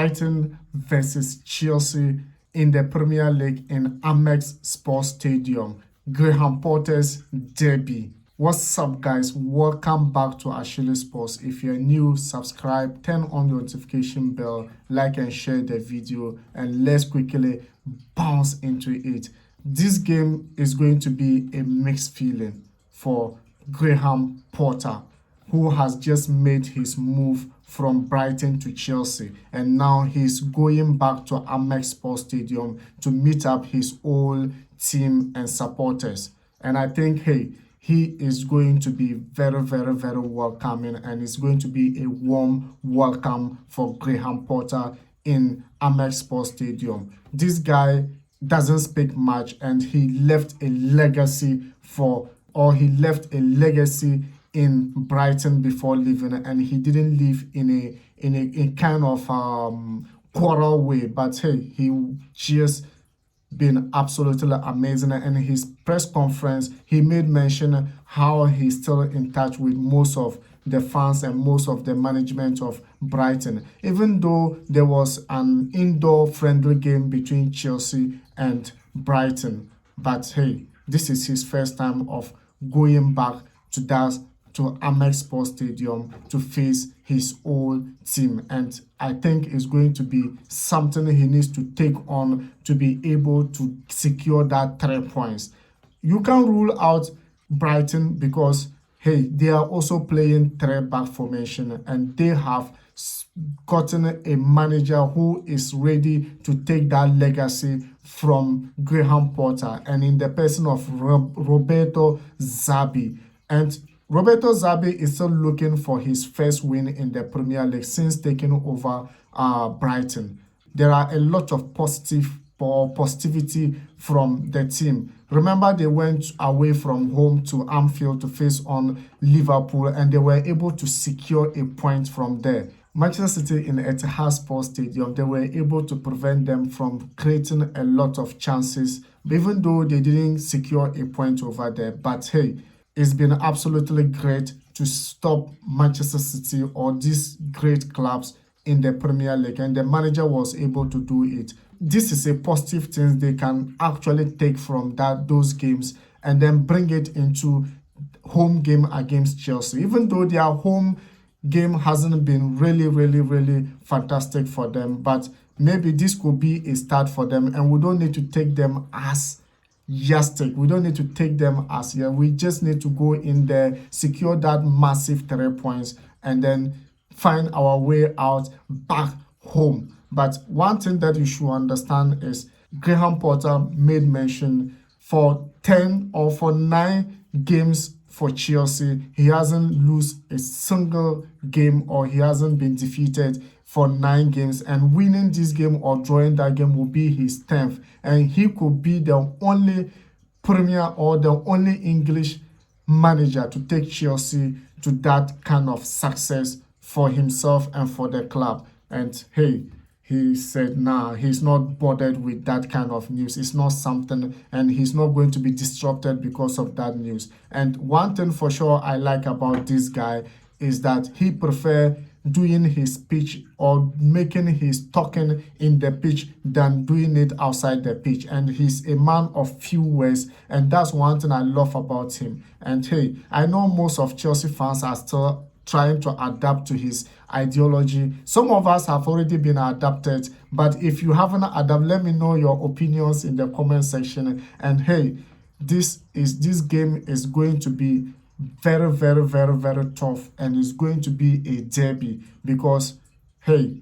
Brighton versus Chelsea in the Premier League in Amex Stadium. Graham Potter's derby. What's up, guys? Welcome back to Achilles Sports. If you're new, subscribe, turn on the notification bell, like and share the video, and let's quickly bounce into it. This game is going to be a mixed feeling for Graham Potter, who has just made his move from Brighton to Chelsea, and now he's going back to Amex Stadium to meet up his old team and supporters. And I think, hey, he is going to be very, very, very welcoming, and it's going to be a warm welcome for Graham Potter in Amex Stadium. This guy doesn't speak much, and he left a legacy in Brighton before leaving, and he didn't leave in a kind of quarrel way, but hey, he just been absolutely amazing. And in his press conference, he made mention how he's still in touch with most of the fans and most of the management of Brighton, even though there was an indoor friendly game between Chelsea and Brighton. But hey, this is his first time of going back to Amex Stadium to face his old team, and I think it's going to be something he needs to take on to be able to secure that 3 points. You can't rule out Brighton because, hey, they are also playing 3-back formation, and they have gotten a manager who is ready to take that legacy from Graham Potter, and in the person of Roberto De Zerbi. And Roberto De Zerbi is still looking for his first win in the Premier League since taking over Brighton. There are a lot of positivity from the team. Remember, they went away from home to Anfield to face on Liverpool, and they were able to secure a point from there. Manchester City in Etihad Stadium, they were able to prevent them from creating a lot of chances, even though they didn't secure a point over there. But hey, it's been absolutely great to stop Manchester City or these great clubs in the Premier League, and the manager was able to do it. This is a positive thing they can actually take from those games and then bring it into home game against Chelsea. Even though their home game hasn't been really fantastic for them, but maybe this could be a start for them, and we don't need to take them as yardstick. We don't need to take them as we just need to go in there, secure that massive 3 points, and then find our way out back home. But one thing that you should understand is Graham Potter made mention for 9 games for Chelsea, he hasn't lost a single game, or he hasn't been defeated for 9 games, and winning this game or drawing that game will be his 10th, and he could be the only Premier or the only English manager to take Chelsea to that kind of success for himself and for the club. And hey, he said, nah, he's not bothered with that kind of news. It's not something, and he's not going to be disrupted because of that news. And one thing for sure I like about this guy is that he prefers doing his pitch or making his talking in the pitch than doing it outside the pitch. And he's a man of few words, and that's one thing I love about him. And hey, I know most of Chelsea fans are still trying to adapt to his ideology. Some of us have already been adapted, but if you haven't adapted, let me know your opinions in the comment section. And hey, this game is going to be very tough, and it's going to be a derby because hey,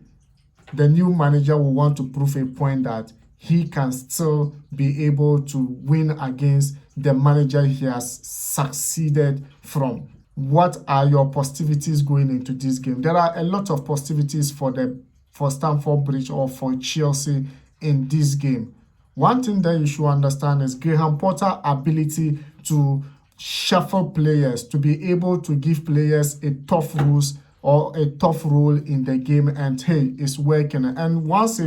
the new manager will want to prove a point that he can still be able to win against the manager he has succeeded from. What are your positivities going into this game? There are a lot of positivities for Stamford Bridge or for Chelsea in this game. One thing that you should understand is Graham Potter's ability to shuffle players, to be able to give players a tough role in the game, and hey, it's working. And once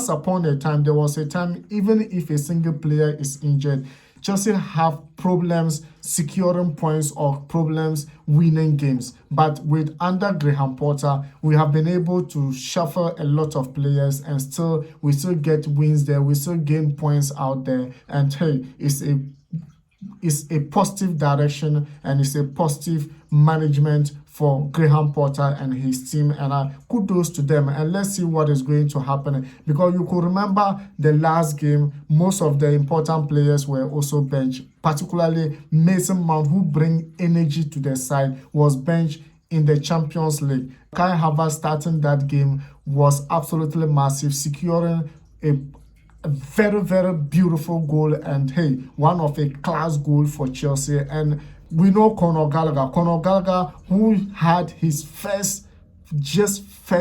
upon a time, there was a time, even if a single player is injured, Chelsea have problems securing points or problems winning games. But with under Graham Potter, we have been able to shuffle a lot of players and we still get wins there. We still gain points out there. And hey, it's a positive direction and it's a positive management for Graham Potter and his team, and kudos to them. And let's see what is going to happen, because you could remember the last game, most of the important players were also benched, particularly Mason Mount, who bring energy to the side, was benched in the Champions League. Kai Havertz starting that game was absolutely massive, securing a very, very beautiful goal, and hey, one of a class goal for Chelsea. And we know Conor Gallagher, who had his first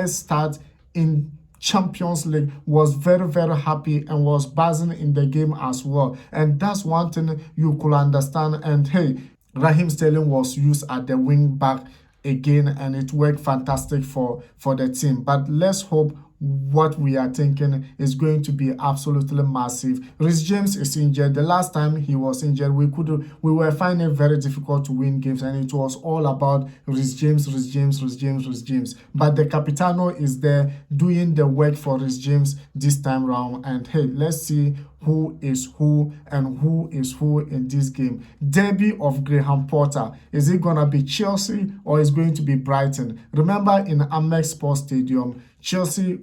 start in Champions League, was very, very happy and was buzzing in the game as well. And that's one thing you could understand. And hey, Raheem Sterling was used at the wing back again, and it worked fantastic for the team. But let's hope what we are thinking is going to be absolutely massive. Reece James is injured. The last time he was injured, we were finding it very difficult to win games, and it was all about Reece James. But the Capitano is there doing the work for Reece James this time round. And hey, let's see who is who and who is who in this game. Derby of Graham Potter. Is it gonna be Chelsea or is it going to be Brighton? Remember, in Amex Stadium, Chelsea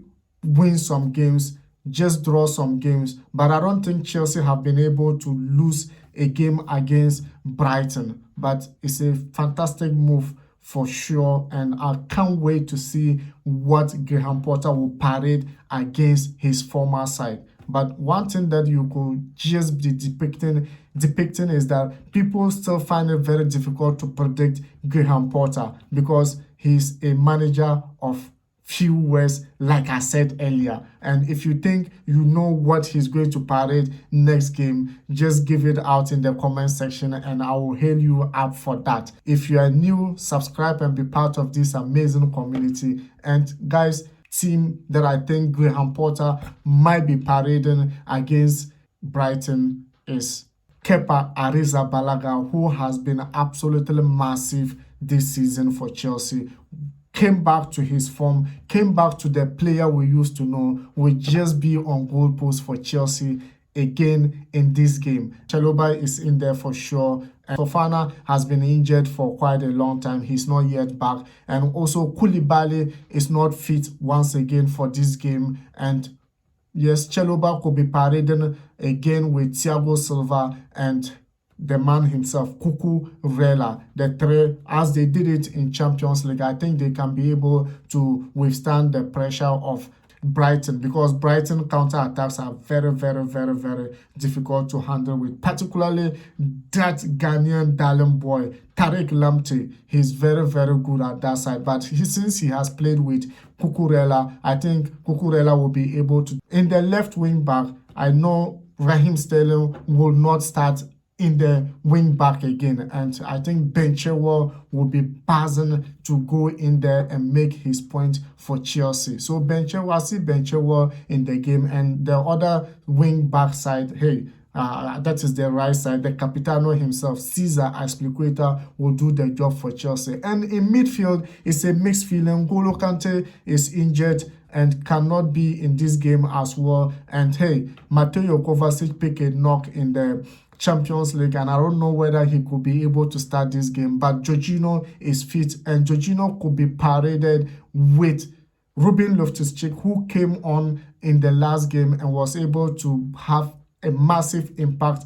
win some games, just draw some games, but I don't think Chelsea have been able to lose a game against Brighton. But it's a fantastic move for sure, and I can't wait to see what Graham Potter will parade against his former side. But one thing that you could just be depicting is that people still find it very difficult to predict Graham Potter, because he's a manager of few words, like I said earlier. And if you think you know what he's going to parade next game, just give it out in the comment section and I will hail you up for that. If you are new, subscribe and be part of this amazing community. And guys, team that I think Graham Potter might be parading against Brighton is Kepa Arrizabalaga, who has been absolutely massive this season for Chelsea. Came back to his form, came back to the player we used to know, will just be on goal post for Chelsea again in this game. Chalobah is in there for sure. And Fofana has been injured for quite a long time. He's not yet back. And also Koulibaly is not fit once again for this game. And yes, Chalobah could be parading again with Thiago Silva and the man himself, Cucurella. The three, as they did it in Champions League, I think they can be able to withstand the pressure of Brighton, because Brighton counter-attacks are very, very, very, very difficult to handle with, particularly that Ghanaian darling boy, Tariq Lamptey. He's very, very good at that side, but since he has played with Cucurella, I think Cucurella will be able to. In the left wing back, I know Raheem Sterling will not start in the wing back again, and I think Ben Chilwell will be buzzing to go in there and make his point for Chelsea. So I see Ben Chilwell in the game, and the other wing back side, hey, that is the right side. The Capitano himself, Cesar Azpilicueta, will do the job for Chelsea. And in midfield, it's a mixed feeling. N'Golo Kante is injured and cannot be in this game as well. And hey, Mateo Kovacic picked a knock in the Champions League, and I don't know whether he could be able to start this game. But Jorginho is fit, and Jorginho could be paraded with Ruben Loftus-Cheek, who came on in the last game and was able to have a massive impact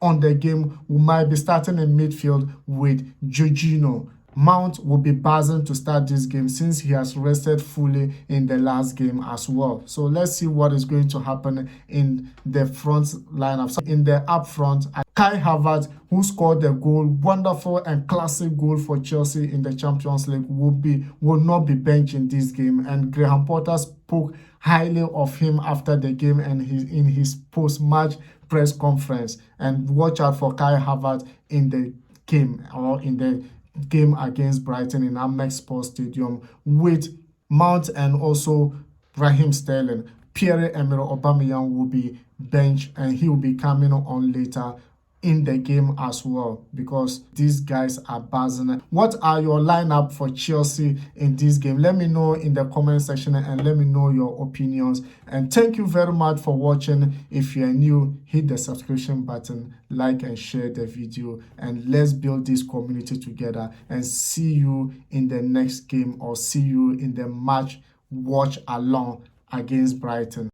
on the game. We might be starting in midfield with Jorginho. Mount will be buzzing to start this game since he has rested fully in the last game as well. So let's see what is going to happen in the front lineup. So in the up front, Kai Havertz, who scored the goal, wonderful and classic goal for Chelsea in the Champions League, will not be benched in this game. And Graham Potter spoke highly of him after the game and in his post-match press conference. And watch out for Kai Havertz in the game, or in the game against Brighton in Amex Stadium, with Mount and also Raheem Sterling. Pierre-Emerick Aubameyang will be benched and he will be coming on later in the game as well, because these guys are buzzing. What are your lineup for Chelsea in this game? Let me know in the comment section and let me know your opinions. And thank you very much for watching. If you are new, hit the subscription button, like and share the video, and let's build this community together. And see you in the next game, or see you in the match watch along against Brighton.